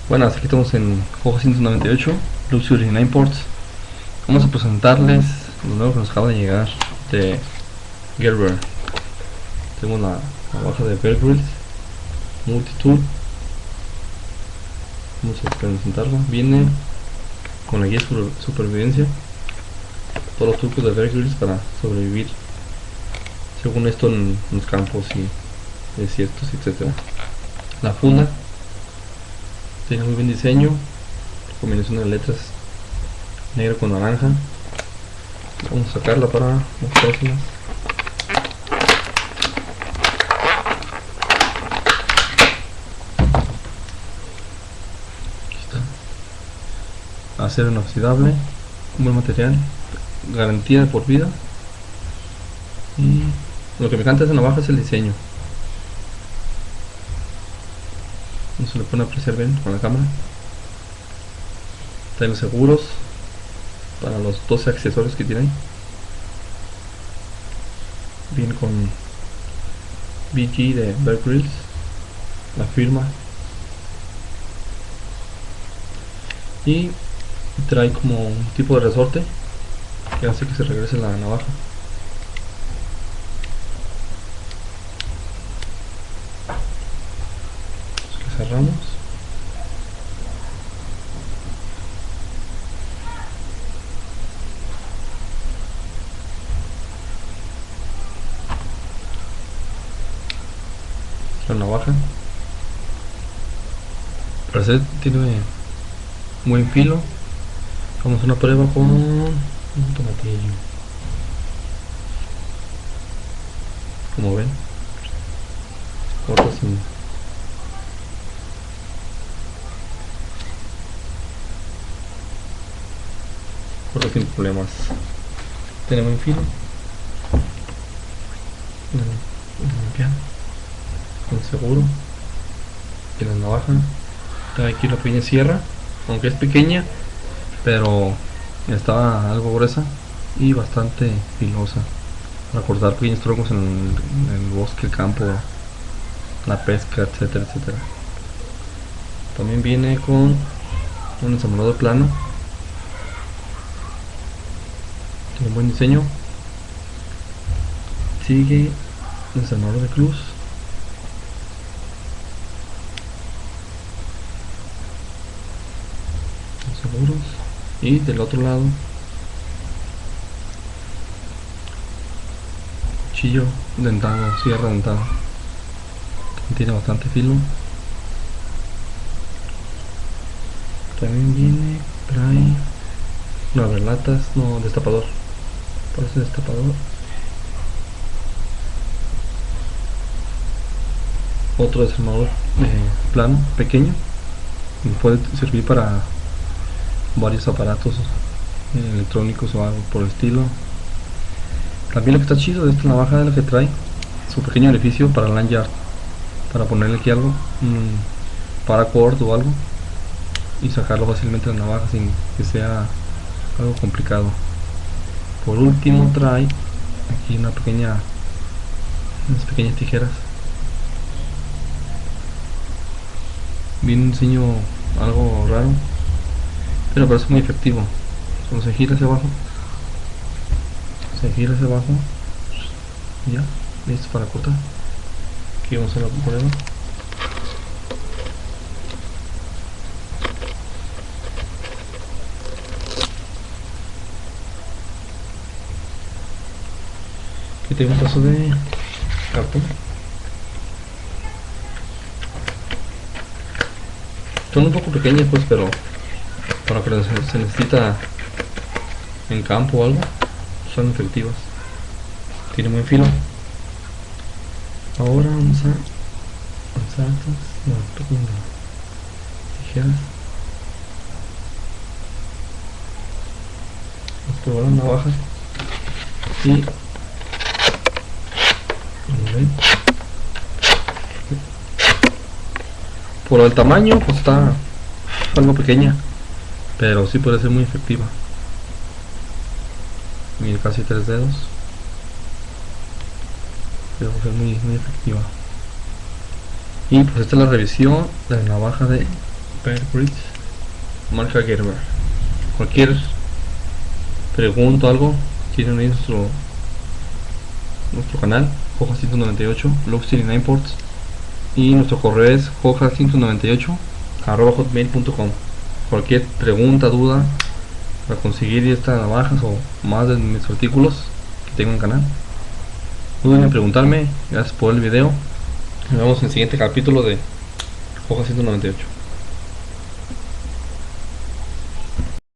Bueno, aquí estamos en joja198 Luxury imports. Vamos a presentarles lo nuevo que nos acaba de llegar de Gerber. Tenemos la navaja de grylls multitool. Vamos a presentarla. Viene con la guía de supervivencia, todos los trucos de grylls para sobrevivir, según esto, en los campos y desiertos, etc. La funda tiene muy buen diseño, combinación de letras negro con naranja. Vamos a sacarla para mostrárselas. Aquí está. Acero inoxidable, un buen material, garantía de por vida. Y lo que me encanta de esta navaja es el diseño. No se le puede apreciar bien con la cámara. Trae los seguros para los 12 accesorios que tienen. Viene con BG de Bear Grylls, la firma, y trae como un tipo de resorte que hace que se regrese la navaja. Que cerramos. La navaja parece tiene buen filo. Vamos a una prueba con un tomatillo. Como ven, corta sin problemas. Tiene buen filo. Limpiar con seguro. Y la navaja trae aquí una pequeña sierra, aunque es pequeña, pero está algo gruesa y bastante filosa para cortar pequeños troncos en el bosque, el campo, la pesca, etcétera, etcétera. También viene con un ensamblador plano, tiene un buen diseño, sigue el ensamblador de cruz, seguros, y del otro lado cuchillo dentado, sierra dentada, tiene bastante filo. También viene, trae no relatas, no destapador, parece destapador. Otro desarmador plano, pequeño, puede servir para varios aparatos electrónicos o algo por el estilo. También lo que está chido de esta navaja es lo que trae su pequeño orificio para el lanyard, para ponerle aquí algo, paracord o algo, y sacarlo fácilmente de la navaja sin que sea algo complicado. Por último trae aquí unas pequeñas tijeras. Viene un diseño algo raro, pero parece muy efectivo. Cuando se gira hacia abajo, ya, listo para cortar. Aquí vamos a la prueba. Aquí tengo un pedazo de cartón. Son un poco pequeñas pues, pero para lo que se necesita en campo o algo, son efectivas. Tiene buen filo. Ahora vamos a lanzar estas pequeñas tijeras. Vamos a probar la navaja y por el tamaño pues está algo pequeña, pero sí puede ser muy efectiva. Mira, casi 3 dedos, pero es muy efectiva. Y pues esta es la revisión de la navaja de grylls, marca Gerber. Cualquier pregunta o algo, tienen ahí nuestro canal, joja198, luxury imports, y nuestro correo es joja198@hotmail.com. Cualquier pregunta, duda para conseguir estas navajas o más de mis artículos que tengo en el canal, no duden en preguntarme. Gracias por el video. Nos vemos en el siguiente capítulo de Joja 198.